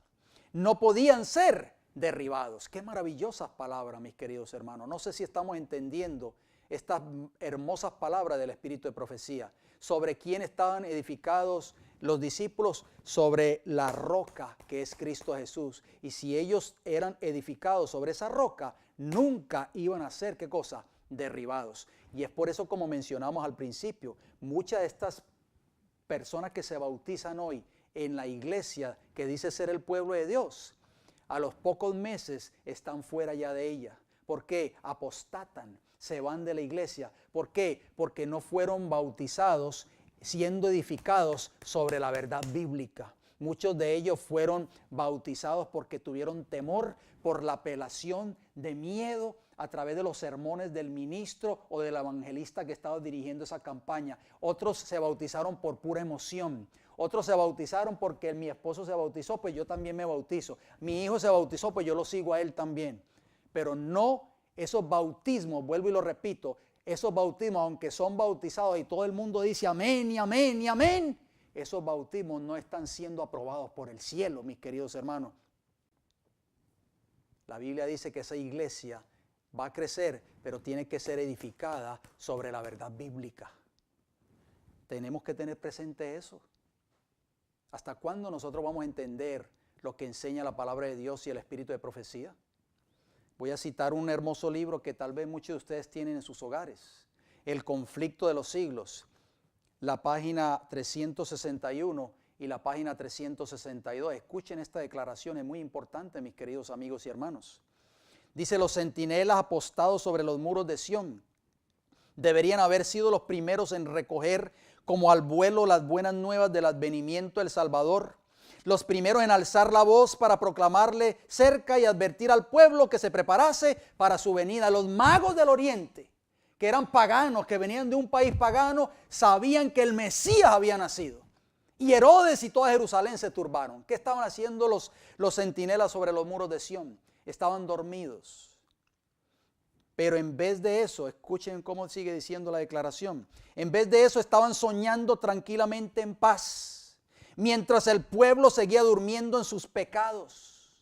no podían ser derribados. Qué maravillosas palabras, mis queridos hermanos. No sé si estamos entendiendo estas hermosas palabras del Espíritu de profecía. ¿Sobre quién estaban edificados los discípulos? Sobre la roca que es Cristo Jesús. Y si ellos eran edificados sobre esa roca, nunca iban a ser, ¿qué cosa? Derribados. Y es por eso, como mencionamos al principio, muchas de estas personas que se bautizan hoy en la iglesia que dice ser el pueblo de Dios, a los pocos meses están fuera ya de ella. ¿Por qué? Apostatan, se van de la iglesia. ¿Por qué? Porque no fueron bautizados, siendo edificados sobre la verdad bíblica. Muchos de ellos fueron bautizados porque tuvieron temor por la apelación de miedo a través de los sermones del ministro o del evangelista que estaba dirigiendo esa campaña. Otros se bautizaron por pura emoción. Otros se bautizaron porque mi esposo se bautizó, pues yo también me bautizo. Mi hijo se bautizó, pues yo lo sigo a él también. Pero no esos bautismos, vuelvo y lo repito, esos bautismos, aunque son bautizados y todo el mundo dice amén y amén y amén, esos bautismos no están siendo aprobados por el cielo, mis queridos hermanos. La Biblia dice que esa iglesia va a crecer, pero tiene que ser edificada sobre la verdad bíblica. Tenemos que tener presente eso. ¿Hasta cuándo nosotros vamos a entender lo que enseña la palabra de Dios y el espíritu de profecía? Voy a citar un hermoso libro que tal vez muchos de ustedes tienen en sus hogares. El conflicto de los siglos. La página 361 y la página 362. Escuchen esta declaración, es muy importante, mis queridos amigos y hermanos. Dice: los centinelas apostados sobre los muros de Sión deberían haber sido los primeros en recoger como al vuelo las buenas nuevas del advenimiento del Salvador, los primeros en alzar la voz para proclamarle cerca y advertir al pueblo que se preparase para su venida. Los magos del oriente, que eran paganos, que venían de un país pagano, sabían que el Mesías había nacido. Y Herodes y toda Jerusalén se turbaron. ¿Qué estaban haciendo los centinelas sobre los muros de Sión? Estaban dormidos. Pero en vez de eso, escuchen cómo sigue diciendo la declaración. En vez de eso estaban soñando tranquilamente en paz, mientras el pueblo seguía durmiendo en sus pecados.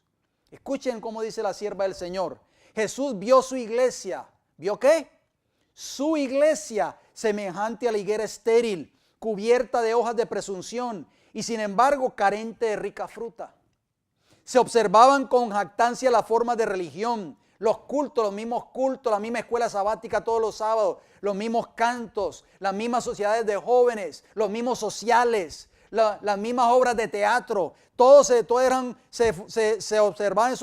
Escuchen cómo dice la sierva del Señor. Jesús vio su iglesia. ¿Vio qué? Su iglesia semejante a la higuera estéril, cubierta de hojas de presunción y sin embargo carente de rica fruta. Se observaban con jactancia las formas de religión, los cultos, los mismos cultos, la misma escuela sabática todos los sábados, los mismos cantos, las mismas sociedades de jóvenes, los mismos sociales, las mismas obras de teatro. Se observaban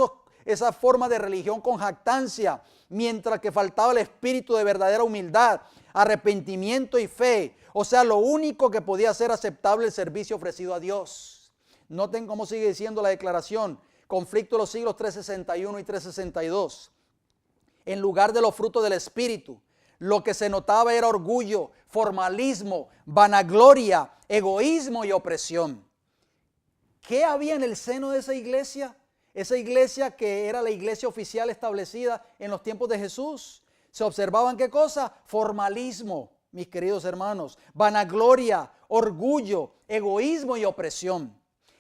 esas formas de religión con jactancia, mientras que faltaba el espíritu de verdadera humildad, arrepentimiento y fe. O sea, lo único que podía ser aceptable el servicio ofrecido a Dios. Noten cómo sigue diciendo la declaración. Conflicto de los siglos 361 y 362. En lugar de los frutos del espíritu, lo que se notaba era orgullo, formalismo, vanagloria, egoísmo y opresión. ¿Qué había en el seno de esa iglesia? Esa iglesia que era la iglesia oficial establecida en los tiempos de Jesús. ¿Se observaban qué cosa? Formalismo, mis queridos hermanos, vanagloria, orgullo, egoísmo y opresión.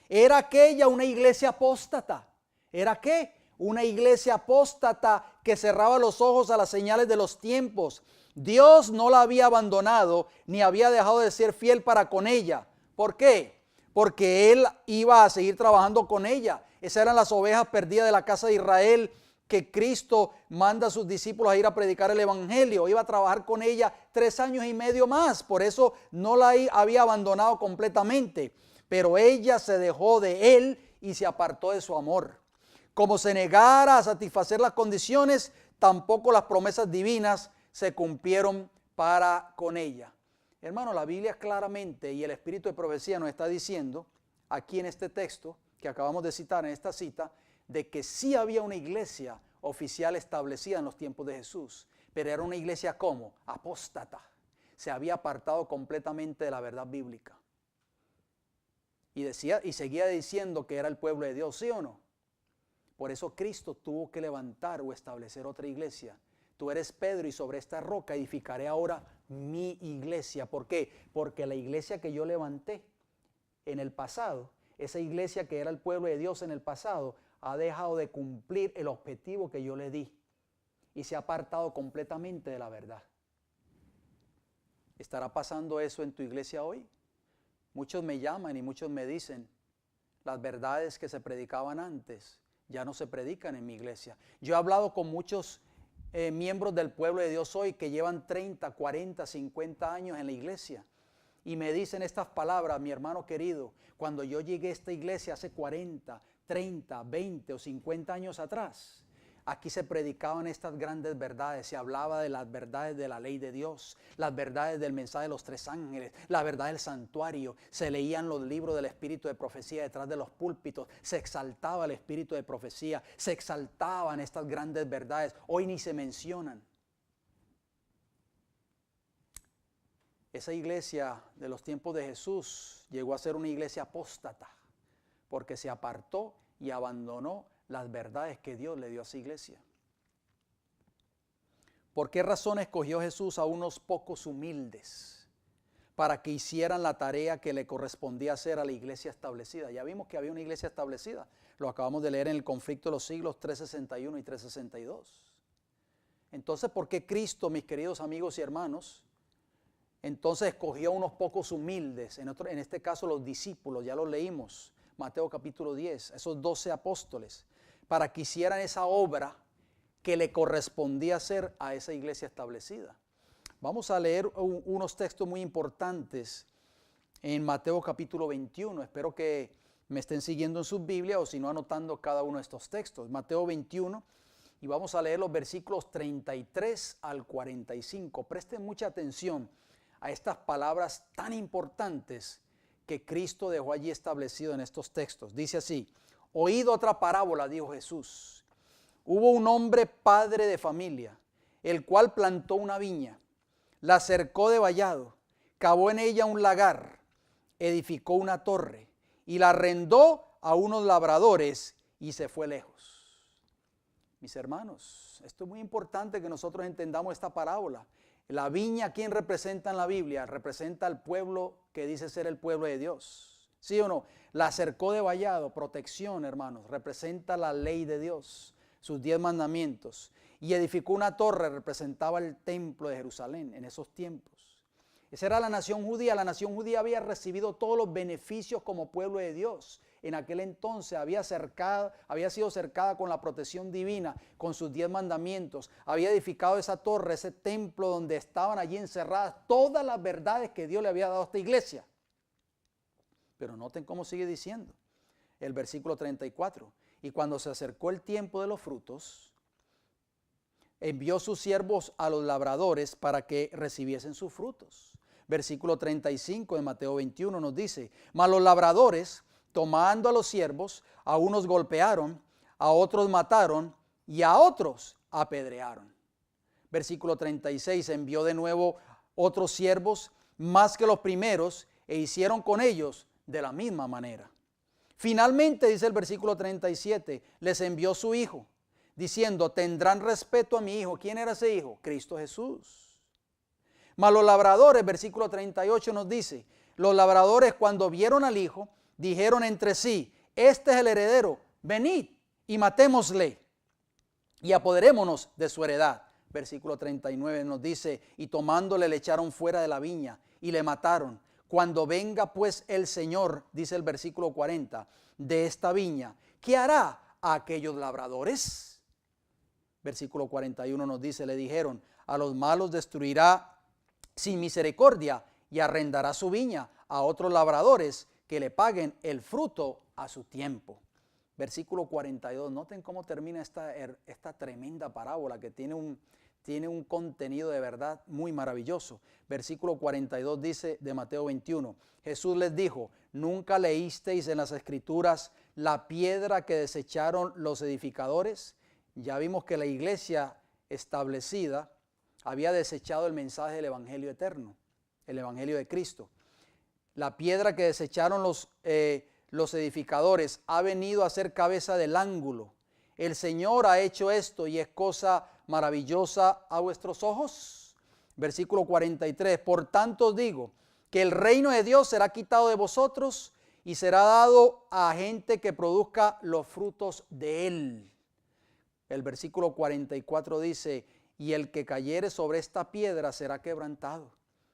Era aquella una iglesia apóstata. ¿Era qué? Una iglesia apóstata que cerraba los ojos a las señales de los tiempos. Dios no la había abandonado ni había dejado de ser fiel para con ella. ¿Por qué? Porque Él iba a seguir trabajando con ella. Esas eran las ovejas perdidas de la casa de Israel que Cristo manda a sus discípulos a ir a predicar el evangelio. Iba a trabajar con ella 3 años y medio más. Por eso no la había abandonado completamente. Pero ella se dejó de Él y se apartó de su amor. Como se negara a satisfacer las condiciones, tampoco las promesas divinas se cumplieron para con ella. Hermano, la Biblia claramente y el espíritu de profecía nos está diciendo, aquí en este texto que acabamos de citar, en esta cita, de que sí había una iglesia oficial establecida en los tiempos de Jesús, pero era una iglesia ¿cómo? Apóstata. Se había apartado completamente de la verdad bíblica. Y seguía diciendo que era el pueblo de Dios, ¿sí o no? Por eso Cristo tuvo que levantar o establecer otra iglesia. Tú eres Pedro y sobre esta roca edificaré ahora mi iglesia. ¿Por qué? Porque la iglesia que yo levanté en el pasado, esa iglesia que era el pueblo de Dios en el pasado, ha dejado de cumplir el objetivo que yo le di y se ha apartado completamente de la verdad. ¿Estará pasando eso en tu iglesia hoy? Muchos me llaman y muchos me dicen, las verdades que se predicaban antes ya no se predican en mi iglesia. Yo he hablado con muchos miembros del pueblo de Dios hoy que llevan 30, 40, 50 años en la iglesia y me dicen estas palabras: mi hermano querido, cuando yo llegué a esta iglesia hace 40, 30, 20 o 50 años atrás, aquí se predicaban estas grandes verdades, se hablaba de las verdades de la ley de Dios, las verdades del mensaje de los 3 ángeles, la verdad del santuario, se leían los libros del espíritu de profecía detrás de los púlpitos, se exaltaba el espíritu de profecía, se exaltaban estas grandes verdades, hoy ni se mencionan. Esa iglesia de los tiempos de Jesús llegó a ser una iglesia apóstata, porque se apartó y abandonó las verdades que Dios le dio a esa iglesia. ¿Por qué razón escogió Jesús a unos pocos humildes para que hicieran la tarea que le correspondía hacer a la iglesia establecida? Ya vimos que había una iglesia establecida, lo acabamos de leer en el conflicto de los siglos 361 y 362. Entonces, ¿por qué Cristo, mis queridos amigos y hermanos, entonces escogió a unos pocos humildes, en este caso los discípulos, ya los leímos, Mateo capítulo 10, esos 12 apóstoles, para que hicieran esa obra que le correspondía hacer a esa iglesia establecida? Vamos a leer unos textos muy importantes en Mateo capítulo 21. Espero que me estén siguiendo en sus Biblias o si no anotando cada uno de estos textos. Mateo 21 y vamos a leer los versículos 33 al 45. Presten mucha atención a estas palabras tan importantes que Cristo dejó allí establecido en estos textos. Dice así: oíd otra parábola, dijo Jesús. Hubo un hombre padre de familia, el cual plantó una viña, la cercó de vallado, cavó en ella un lagar, edificó una torre y la arrendó a unos labradores y se fue lejos. Mis hermanos, esto es muy importante que nosotros entendamos esta parábola. La viña, ¿quién representa en la Biblia? Representa al pueblo que dice ser el pueblo de Dios. ¿Sí o no? La cercó de vallado, protección, hermanos, representa la ley de Dios, sus 10 mandamientos. Y edificó una torre, representaba el templo de Jerusalén en esos tiempos. Esa era la nación judía. La nación judía había recibido todos los beneficios como pueblo de Dios. En aquel entonces había sido cercada con la protección divina, con sus 10 mandamientos. Había edificado esa torre, ese templo donde estaban allí encerradas todas las verdades que Dios le había dado a esta iglesia. Pero noten cómo sigue diciendo el versículo 34. Y cuando se acercó el tiempo de los frutos, envió sus siervos a los labradores para que recibiesen sus frutos. Versículo 35 de Mateo 21 nos dice: mas los labradores, tomando a los siervos, a unos golpearon, a otros mataron y a otros apedrearon. Versículo 36, envió de nuevo otros siervos más que los primeros e hicieron con ellos de la misma manera. Finalmente, dice el versículo 37, les envió su hijo, diciendo: tendrán respeto a mi hijo. ¿Quién era ese hijo? Cristo Jesús. Mas los labradores, versículo 38 nos dice: los labradores, cuando vieron al hijo, dijeron entre sí: este es el heredero, venid y matémosle y apoderémonos de su heredad. Versículo 39 nos dice: y tomándole le echaron fuera de la viña y le mataron. Cuando venga pues el Señor, dice el versículo 40, de esta viña, ¿qué hará a aquellos labradores? Versículo 41 nos dice: le dijeron: a los malos destruirá sin misericordia y arrendará su viña a otros labradores que le paguen el fruto a su tiempo. Versículo 42, noten cómo termina esta tremenda parábola que tiene un contenido de verdad muy maravilloso. Versículo 42 dice de Mateo 21, Jesús les dijo: ¿nunca leísteis en las Escrituras la piedra que desecharon los edificadores? Ya vimos que la iglesia establecida había desechado el mensaje del Evangelio eterno, el Evangelio de Cristo. La piedra que desecharon los edificadores ha venido a ser cabeza del ángulo. El Señor ha hecho esto y es cosa maravillosa a vuestros ojos. Versículo 43, por tanto os digo que el reino de Dios será quitado de vosotros y será dado a gente que produzca los frutos de él. El versículo 44 dice: y el que cayere sobre esta piedra será quebrantado.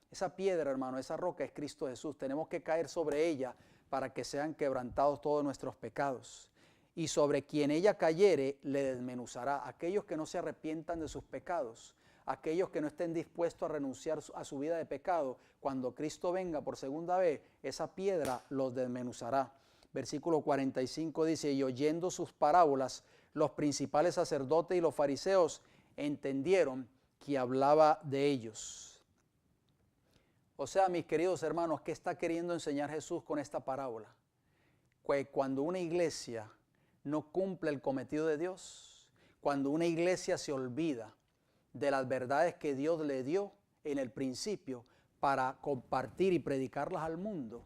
Esa piedra, hermano, esa roca es Cristo Jesús. Tenemos que caer sobre ella para que sean quebrantados todos nuestros pecados. Y sobre quien ella cayere, le desmenuzará. Aquellos que no se arrepientan de sus pecados, aquellos que no estén dispuestos a renunciar a su vida de pecado, cuando Cristo venga por segunda vez, esa piedra los desmenuzará. versículo 45 dice, y oyendo sus parábolas, los principales sacerdotes y los fariseos entendieron que hablaba de ellos. O sea, mis queridos hermanos, ¿qué está queriendo enseñar Jesús con esta parábola? Que cuando una iglesia no cumple el cometido de Dios, cuando una iglesia se olvida de las verdades que Dios le dio en el principio para compartir y predicarlas al mundo,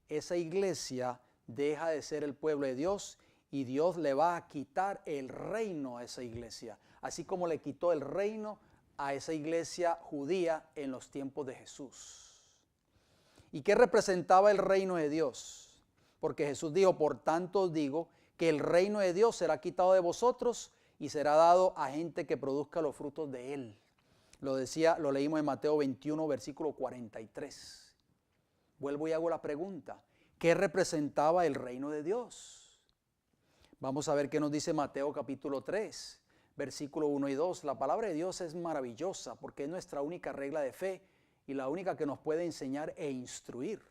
esa iglesia deja de ser el pueblo de Dios y Dios le va a quitar el reino a esa iglesia, así como le quitó el reino a esa iglesia judía en los tiempos de Jesús. ¿Y qué representaba el reino de Dios? Porque Jesús dijo, por tanto os digo que el reino de Dios será quitado de vosotros y será dado a gente que produzca los frutos de él. Lo leímos en Mateo 21, versículo 43. Vuelvo y hago la pregunta, ¿qué representaba el reino de Dios? Vamos a ver qué nos dice Mateo capítulo 3, versículo 1 y 2. La palabra de Dios es maravillosa porque es nuestra única regla de fe y la única que nos puede enseñar e instruir.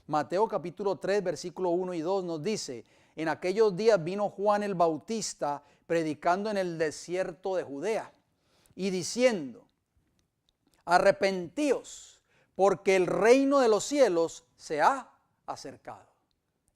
Mateo capítulo 3, versículo 1 y 2 nos dice, en aquellos días vino Juan el Bautista predicando en el desierto de Judea y diciendo, arrepentíos, porque el reino de los cielos se ha acercado.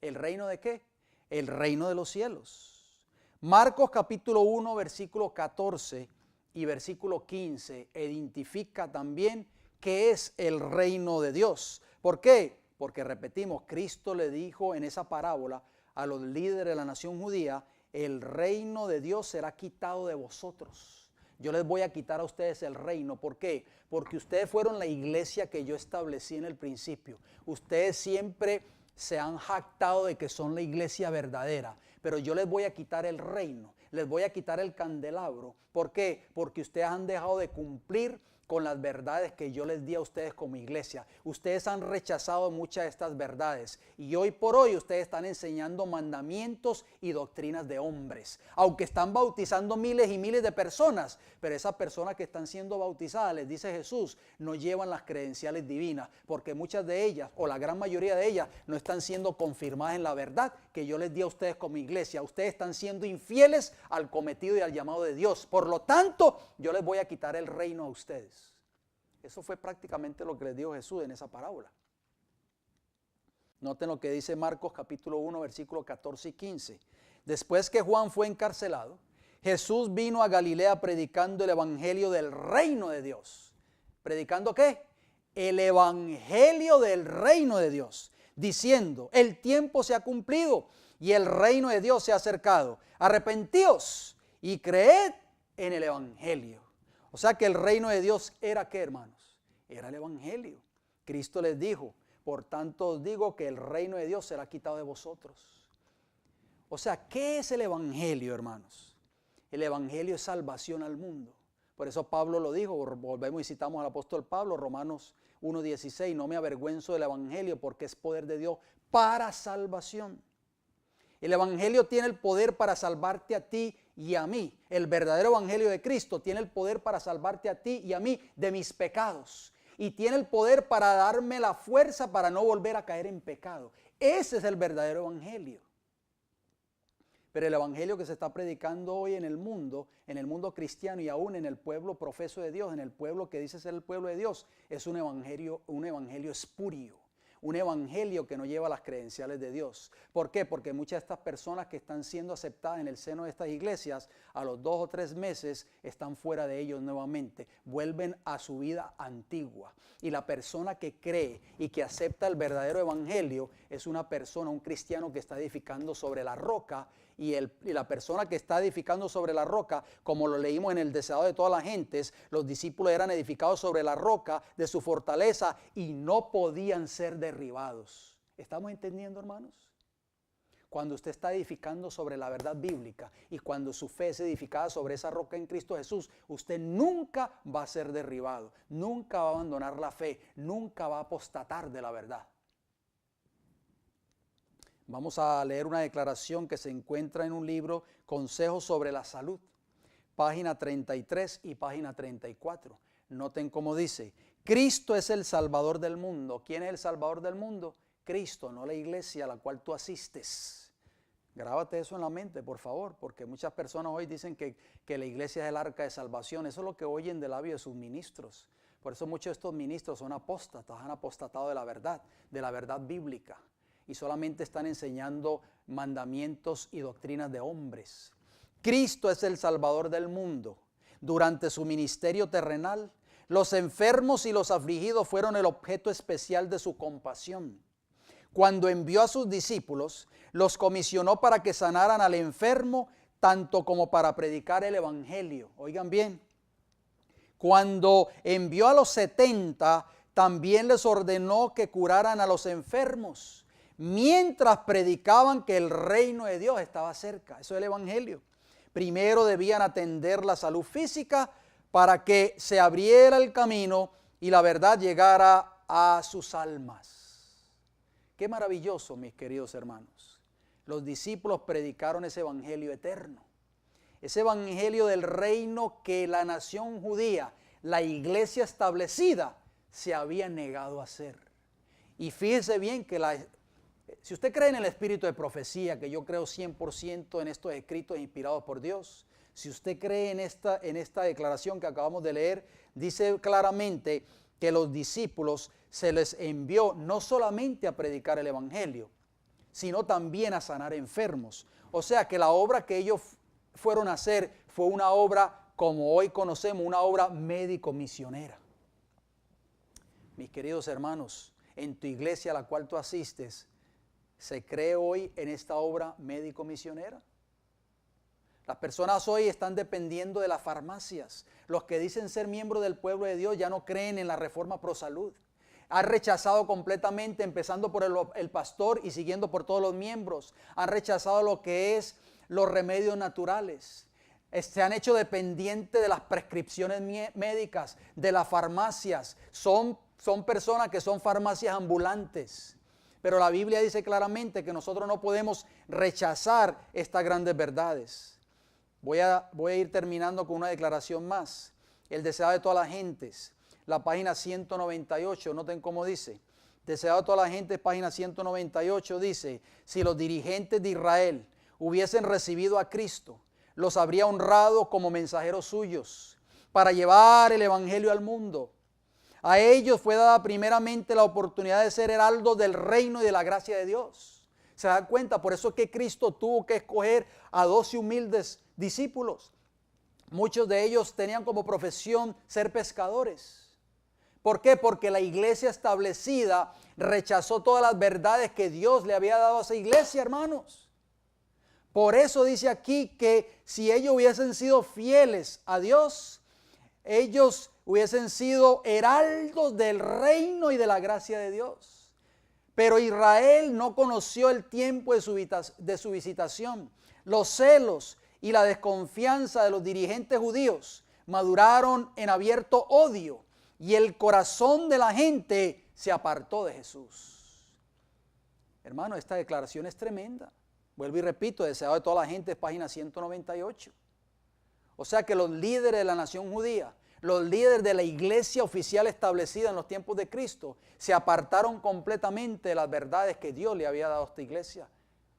¿El reino de qué? El reino de los cielos. Marcos capítulo 1, versículo 14 y versículo 15 identifica también qué es el reino de Dios. ¿Por qué? Porque repetimos, Cristo le dijo en esa parábola a los líderes de la nación judía, el reino de Dios será quitado de vosotros. Yo les voy a quitar a ustedes el reino. ¿Por qué? Porque ustedes fueron la iglesia que yo establecí en el principio. Ustedes siempre se han jactado de que son la iglesia verdadera, pero yo les voy a quitar el reino, les voy a quitar el candelabro. ¿Por qué? Porque ustedes han dejado de cumplir con las verdades que yo les di a ustedes como iglesia. Ustedes han rechazado muchas de estas verdades y hoy por hoy ustedes están enseñando mandamientos y doctrinas de hombres. Aunque están bautizando miles y miles de personas, pero esas personas que están siendo bautizadas, les dice Jesús, no llevan las credenciales divinas, porque muchas de ellas, o la gran mayoría de ellas, no están siendo confirmadas en la verdad que yo les di a ustedes como iglesia. Ustedes están siendo infieles al cometido y al llamado de Dios. Por lo tanto, yo les voy a quitar el reino a ustedes. Eso fue prácticamente lo que les dijo Jesús en esa parábola. Noten lo que dice Marcos capítulo 1, versículos 14 y 15. Después que Juan fue encarcelado, Jesús vino a Galilea predicando el evangelio del reino de Dios. ¿Predicando qué? El evangelio del reino de Dios. Diciendo, el tiempo se ha cumplido y el reino de Dios se ha acercado. Arrepentíos y creed en el evangelio. O sea que el reino de Dios era ¿qué, hermanos? Era el evangelio. Cristo les dijo, por tanto os digo que el reino de Dios será quitado de vosotros. O sea, ¿qué es el evangelio, hermanos? El evangelio es salvación al mundo. Por eso Pablo lo dijo, volvemos y citamos al apóstol Pablo, Romanos 1:16, no me avergüenzo del evangelio porque es poder de Dios para salvación. El evangelio tiene el poder para salvarte a ti y a mí. El verdadero evangelio de Cristo tiene el poder para salvarte a ti y a mí de mis pecados. Y tiene el poder para darme la fuerza para no volver a caer en pecado. Ese es el verdadero evangelio. Pero el evangelio que se está predicando hoy en el mundo cristiano y aún en el pueblo profeso de Dios, en el pueblo que dice ser el pueblo de Dios, es un evangelio espurio. Un evangelio que no lleva las credenciales de Dios. ¿Por qué? Porque muchas de estas personas que están siendo aceptadas en el seno de estas iglesias, a los 2 o 3 meses están fuera de ellos nuevamente. Vuelven a su vida antigua. Y la persona que cree y que acepta el verdadero evangelio es una persona, un cristiano que está edificando sobre la roca. Y la persona que está edificando sobre la roca, como lo leímos en el deseado de todas las gentes, los discípulos eran edificados sobre la roca de su fortaleza y no podían ser derribados. ¿Estamos entendiendo, hermanos? Cuando usted está edificando sobre la verdad bíblica y cuando su fe es edificada sobre esa roca en Cristo Jesús, usted nunca va a ser derribado, nunca va a abandonar la fe, nunca va a apostatar de la verdad. Vamos a leer una declaración que se encuentra en un libro, Consejos sobre la Salud, página 33 y página 34. Noten cómo dice, Cristo es el Salvador del mundo. ¿Quién es el Salvador del mundo? Cristo, no la iglesia a la cual tú asistes. Grábate eso en la mente, por favor, porque muchas personas hoy dicen que la iglesia es el arca de salvación. Eso es lo que oyen del labio de sus ministros. Por eso muchos de estos ministros son apóstatas, han apostatado de la verdad bíblica. Y solamente están enseñando mandamientos y doctrinas de hombres. Cristo es el Salvador del mundo. Durante su ministerio terrenal, los enfermos y los afligidos fueron el objeto especial de su compasión. Cuando envió a sus discípulos, los comisionó para que sanaran al enfermo, tanto como para predicar el evangelio. Oigan bien, cuando envió a los 70, también les ordenó que curaran a los enfermos, mientras predicaban que el reino de Dios estaba cerca. Eso es el evangelio. Primero debían atender la salud física para que se abriera el camino y la verdad llegara a sus almas. Qué maravilloso, mis queridos hermanos. Los discípulos predicaron ese evangelio eterno. Ese evangelio del reino que la nación judía, la iglesia establecida, se había negado a hacer. Y fíjese bien que si usted cree en el espíritu de profecía, que yo creo 100% en estos escritos inspirados por Dios, si usted cree en esta declaración que acabamos de leer, dice claramente que los discípulos se les envió no solamente a predicar el evangelio, sino también a sanar enfermos. O sea que la obra que ellos fueron a hacer fue una obra, como hoy conocemos, una obra médico-misionera. Mis queridos hermanos, en tu iglesia a la cual tú asistes, ¿se cree hoy en esta obra médico-misionera? Las personas hoy están dependiendo de las farmacias. Los que dicen ser miembros del pueblo de Dios ya no creen en la reforma pro salud. Han rechazado completamente, empezando por el pastor y siguiendo por todos los miembros. Han rechazado lo que es los remedios naturales. Se han hecho dependientes de las prescripciones médicas, de las farmacias. Son personas que son farmacias ambulantes. Pero la Biblia dice claramente que nosotros no podemos rechazar estas grandes verdades. Voy a ir terminando con una declaración más. El deseado de todas las gentes, la página 198, noten cómo dice. Deseado de todas las gentes, página 198, dice: si los dirigentes de Israel hubiesen recibido a Cristo, los habría honrado como mensajeros suyos para llevar el evangelio al mundo. A ellos fue dada primeramente la oportunidad de ser heraldos del reino y de la gracia de Dios. ¿Se dan cuenta? Por eso es que Cristo tuvo que escoger a 12 humildes discípulos. Muchos de ellos tenían como profesión ser pescadores. ¿Por qué? Porque la iglesia establecida rechazó todas las verdades que Dios le había dado a esa iglesia, hermanos. Por eso dice aquí que si ellos hubiesen sido fieles a Dios, ellos hubiesen sido heraldos del reino y de la gracia de Dios. Pero Israel no conoció el tiempo de su visitación. Los celos y la desconfianza de los dirigentes judíos maduraron en abierto odio y el corazón de la gente se apartó de Jesús. Hermano, esta declaración es tremenda. Vuelvo y repito, deseado de toda la gente, página 198. O sea que los líderes de la nación judía, los líderes de la iglesia oficial establecida en los tiempos de Cristo, se apartaron completamente de las verdades que Dios le había dado a esta iglesia.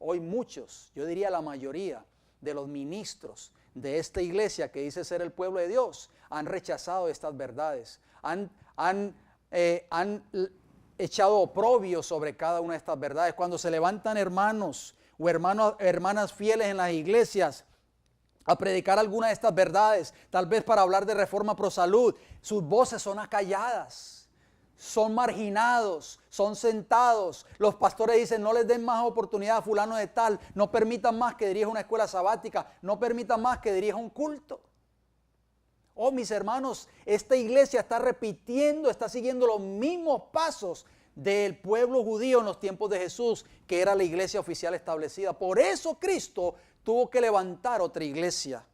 Hoy muchos, yo diría la mayoría de los ministros de esta iglesia que dice ser el pueblo de Dios, han rechazado estas verdades, han echado oprobio sobre cada una de estas verdades. Cuando se levantan hermanos o hermanas fieles en las iglesias a predicar alguna de estas verdades, tal vez para hablar de reforma pro salud, sus voces son acalladas, son marginados, son sentados. Los pastores dicen: no les den más oportunidad a fulano de tal, no permitan más que dirija una escuela sabática, no permitan más que dirija un culto. Oh, mis hermanos, esta iglesia está repitiendo, está siguiendo los mismos pasos del pueblo judío en los tiempos de Jesús, que era la iglesia oficial establecida. Por eso Cristo tuvo que levantar otra iglesia.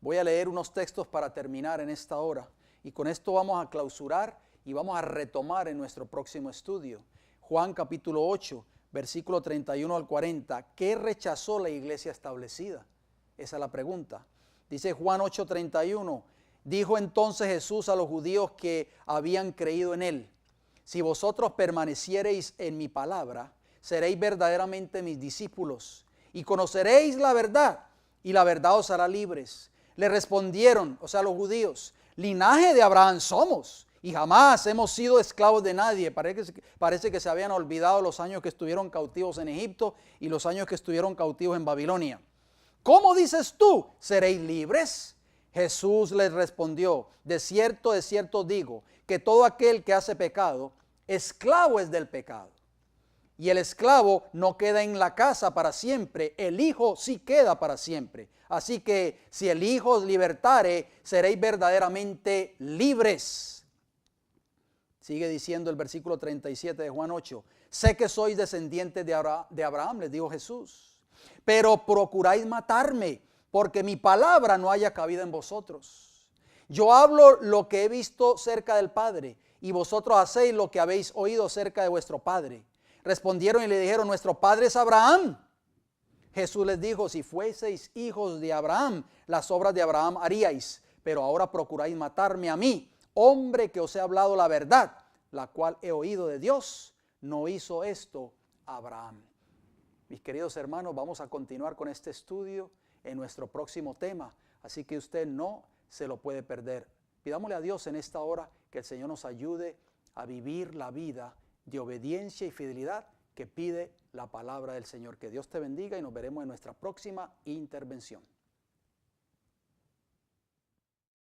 Voy a leer unos textos para terminar en esta hora, y con esto vamos a clausurar y vamos a retomar en nuestro próximo estudio. Juan capítulo 8, versículo 31 al 40. ¿Qué rechazó la iglesia establecida? Esa es la pregunta. Dice Juan 8:31, dijo entonces Jesús a los judíos que habían creído en él: Si vosotros permaneciereis en mi palabra, seréis verdaderamente mis discípulos y conoceréis la verdad, y la verdad os hará libres. Le respondieron, o sea, los judíos, linaje de Abraham somos y jamás hemos sido esclavos de nadie. Parece que se habían olvidado los años que estuvieron cautivos en Egipto y los años que estuvieron cautivos en Babilonia. ¿Cómo dices tú, seréis libres? Jesús les respondió, de cierto digo, que todo aquel que hace pecado, esclavo es del pecado. Y el esclavo no queda en la casa para siempre, el Hijo sí queda para siempre. Así que si el Hijo os libertare, seréis verdaderamente libres. Sigue diciendo el versículo 37 de Juan 8. Sé que sois descendientes de Abraham, les dijo Jesús, pero procuráis matarme, porque mi palabra no haya cabida en vosotros. Yo hablo lo que he visto cerca del Padre, y vosotros hacéis lo que habéis oído cerca de vuestro Padre. Respondieron y le dijeron, nuestro padre es Abraham. Jesús les dijo, si fueseis hijos de Abraham, las obras de Abraham haríais, pero ahora procuráis matarme a mí, hombre que os he hablado la verdad, la cual he oído de Dios. No hizo esto Abraham. Mis queridos hermanos, vamos a continuar con este estudio en nuestro próximo tema, así que usted no se lo puede perder. Pidámosle a Dios en esta hora que el Señor nos ayude a vivir la vida de obediencia y fidelidad que pide la palabra del Señor. Que Dios te bendiga y nos veremos en nuestra próxima intervención.